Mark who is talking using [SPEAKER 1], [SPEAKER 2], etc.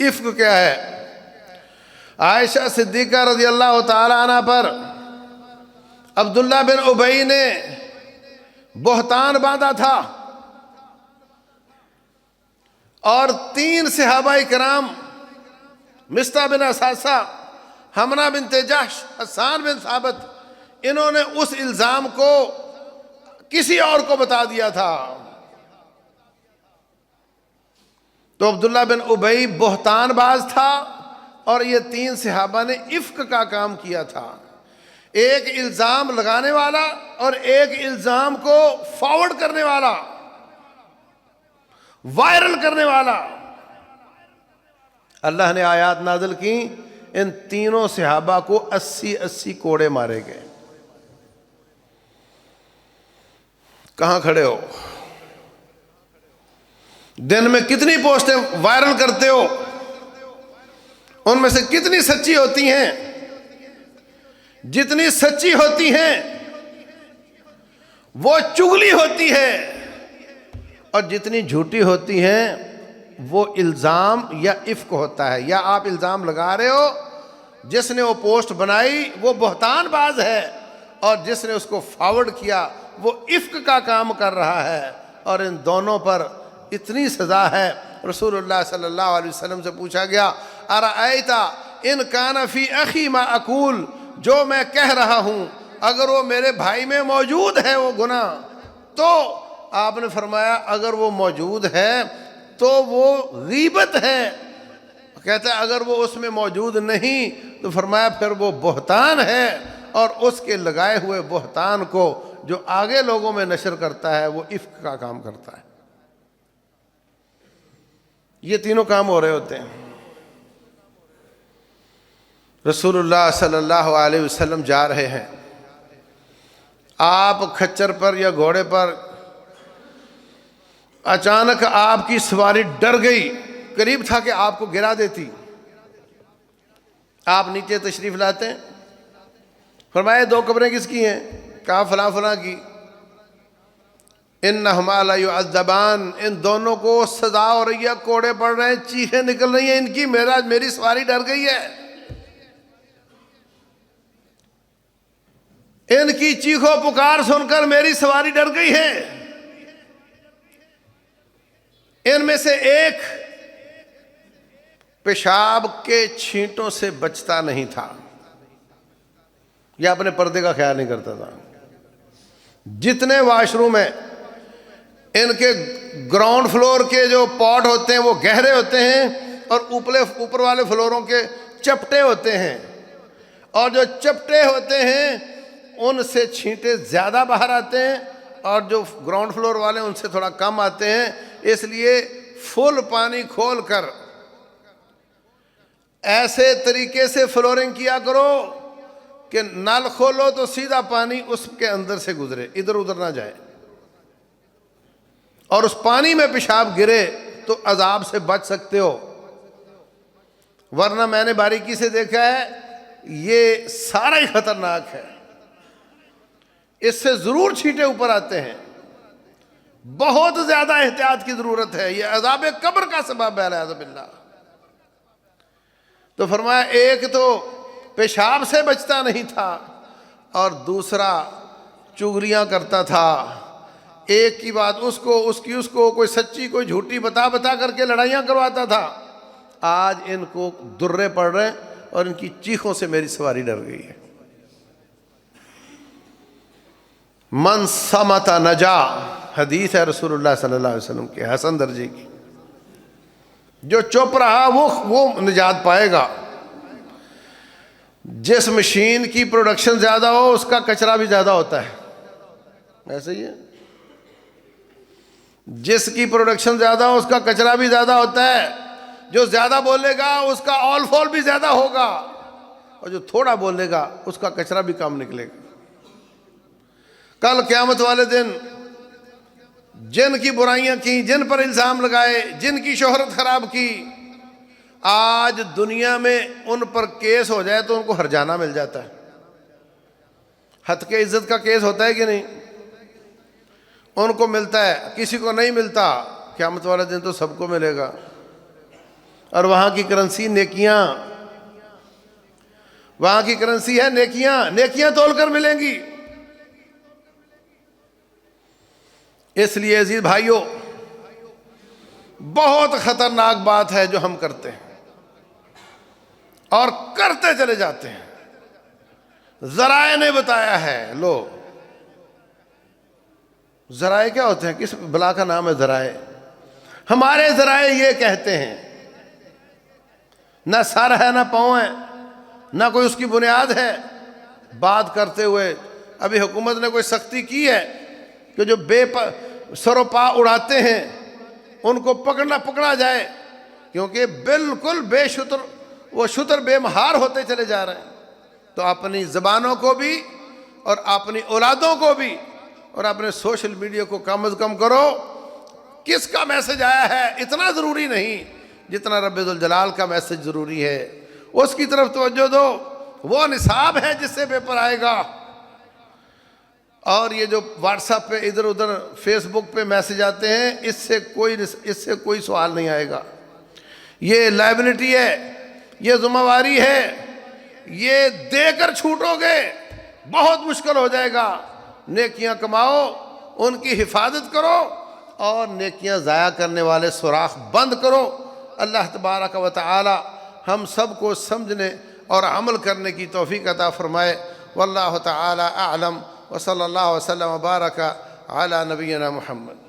[SPEAKER 1] افک کیا ہے؟ عائشہ صدیقہ رضی اللہ تعالی عنہ پر عبداللہ بن ابی نے بہتان باندھا تھا، اور 3 صحابہ کرام مصطح بن اساسہ، حمنہ بنت جحش، حسان بن ثابت، انہوں نے اس الزام کو کسی اور کو بتا دیا تھا۔ تو عبداللہ بن ابی بہتان باز تھا، اور یہ 3 صحابہ نے افک کا کام کیا تھا، ایک الزام لگانے والا اور ایک الزام کو فارورڈ کرنے والا، وائرل کرنے والا۔ اللہ نے آیات نازل کی، ان تینوں صحابہ کو 80 کوڑے مارے گئے۔ کہاں کھڑے ہو؟ دن میں کتنی پوسٹیں وائرل کرتے ہو؟ ان میں سے کتنی سچی ہوتی ہیں؟ جتنی سچی ہوتی ہیں وہ چغلی ہوتی ہے، اور جتنی جھوٹی ہوتی ہیں وہ الزام یا افک ہوتا ہے۔ یا آپ الزام لگا رہے ہو، جس نے وہ پوسٹ بنائی وہ بہتان باز ہے، اور جس نے اس کو فارورڈ کیا وہ افک کا کام کر رہا ہے، اور ان دونوں پر اتنی سزا ہے۔ رسول اللہ صلی اللہ علیہ وسلم سے پوچھا گیا، ارأیت ان کان فی اخی ما اقول، جو میں کہہ رہا ہوں اگر وہ میرے بھائی میں موجود ہے وہ گناہ، تو آپ نے فرمایا اگر وہ موجود ہے تو وہ غیبت ہے۔ کہتا ہے اگر وہ اس میں موجود نہیں تو فرمایا پھر وہ بہتان ہے، اور اس کے لگائے ہوئے بہتان کو جو آگے لوگوں میں نشر کرتا ہے وہ افک کا کام کرتا ہے۔ یہ تینوں کام ہو رہے ہوتے ہیں۔ رسول اللہ صلی اللہ علیہ وسلم جا رہے ہیں، آپ کھچر پر یا گھوڑے پر، اچانک آپ کی سواری ڈر گئی، قریب تھا کہ آپ کو گرا دیتی۔ آپ نیچے تشریف لاتے ہیں، فرمایا 2 قبریں کس کی ہیں؟ کہا فلاں فلاں کی۔ انہما لیعذبان، ان دونوں کو سزا ہو رہی ہے، کوڑے پڑ رہے ہیں، چیخیں نکل رہی ہیں ان کی، میری سواری ڈر گئی ہے۔ ان کی چیخو پکار سن کر میری سواری ڈر گئی ہے۔ ان میں سے ایک پیشاب کے چھینٹوں سے بچتا نہیں تھا، یا اپنے پردے کا خیال نہیں کرتا تھا۔ جتنے واش روم ہیں ان کے گراؤنڈ فلور کے جو پاٹ ہوتے ہیں وہ گہرے ہوتے ہیں، اور اوپر والے فلوروں کے چپٹے ہوتے ہیں، اور جو چپٹے ہوتے ہیں ان سے چھینٹے زیادہ باہر آتے ہیں، اور جو گراؤنڈ فلور والے ان سے تھوڑا کم آتے ہیں۔ اس لیے فل پانی کھول کر ایسے طریقے سے فلورنگ کیا کرو کہ نل کھولو تو سیدھا پانی اس کے اندر سے گزرے، ادھر ادھر نہ جائے، اور اس پانی میں پیشاب گرے تو عذاب سے بچ سکتے ہو۔ ورنہ میں نے باریکی سے دیکھا ہے یہ سارا ہی خطرناک ہے، اس سے ضرور چھینٹے اوپر آتے ہیں، بہت زیادہ احتیاط کی ضرورت ہے، یہ عذاب قبر کا سبب ہے اعوذ باللہ۔ تو فرمایا ایک تو پیشاب سے بچتا نہیں تھا، اور دوسرا چغلیاں کرتا تھا، ایک کی بات اس کو کوئی سچی کوئی جھوٹی بتا کر کے لڑائیاں کرواتا تھا۔ آج ان کو درے پڑ رہے ہیں، اور ان کی چیخوں سے میری سواری ڈر گئی ہے۔ من صمت نجا، حدیث ہے رسول اللہ صلی اللہ علیہ وسلم کی، حسن درجے کی۔ جو چپ رہا وہ نجات پائے گا۔ جس مشین کی پروڈکشن زیادہ ہو اس کا کچرا بھی زیادہ ہوتا ہے، ایسے ہی ہے۔ جس کی پروڈکشن زیادہ ہو اس کا کچرا بھی زیادہ ہوتا ہے، جو زیادہ بولے گا اس کا آل فال بھی زیادہ ہوگا، اور جو تھوڑا بولے گا اس کا کچرا بھی کم نکلے گا۔ کل قیامت والے دن جن کی برائیاں کی، جن پر الزام لگائے، جن کی شہرت خراب کی، آج دنیا میں ان پر کیس ہو جائے تو ان کو ہرجانہ مل جاتا ہے۔ حد کے عزت کا کیس ہوتا ہے کہ نہیں؟ ان کو ملتا ہے، کسی کو نہیں ملتا۔ قیامت والے دن تو سب کو ملے گا۔ اور وہاں کی کرنسی نیکیاں، وہاں کی کرنسی ہے نیکیاں، نیکیاں تول کر ملیں گی۔ اس لیے عزیز بھائیوں، بہت خطرناک بات ہے جو ہم کرتے ہیں اور کرتے چلے جاتے ہیں۔ ذرائع نے بتایا ہے، لو ذرائع کیا ہوتے ہیں؟ کس بلا کا نام ہے ذرائع؟ ہمارے ذرائع یہ کہتے ہیں، نہ سر ہے نہ پاؤں ہے، نہ کوئی اس کی بنیاد ہے، بات کرتے ہوئے ابھی حکومت نے کوئی سختی کی ہے کہ جو سر و پا اڑاتے ہیں ان کو پکڑا جائے، کیونکہ بالکل بے شتر، وہ شتر بے مہار ہوتے چلے جا رہے ہیں۔ تو اپنی زبانوں کو بھی اور اپنی اولادوں کو بھی اور اپنے سوشل میڈیا کو کم از کم کرو۔ کس کا میسج آیا ہے اتنا ضروری نہیں جتنا رب ذوالجلال کا میسج ضروری ہے، اس کی طرف توجہ دو۔ وہ نصاب ہے جس سے پیپر آئے گا، اور یہ جو واٹس ایپ پہ ادھر ادھر فیس بک پہ میسج آتے ہیں، اس سے کوئی سوال نہیں آئے گا۔ یہ لائبلٹی ہے، یہ ذمہ داری ہے، یہ دے کر چھوٹو گے بہت مشکل ہو جائے گا۔ نیکیاں کماؤ، ان کی حفاظت کرو، اور نیکیاں ضائع کرنے والے سوراخ بند کرو۔ اللہ تبارک و تعالی ہم سب کو سمجھنے اور عمل کرنے کی توفیق عطا فرمائے۔ واللہ تعالی اعلم، وصلی اللہ وسلم وبارک علی نبینا محمد۔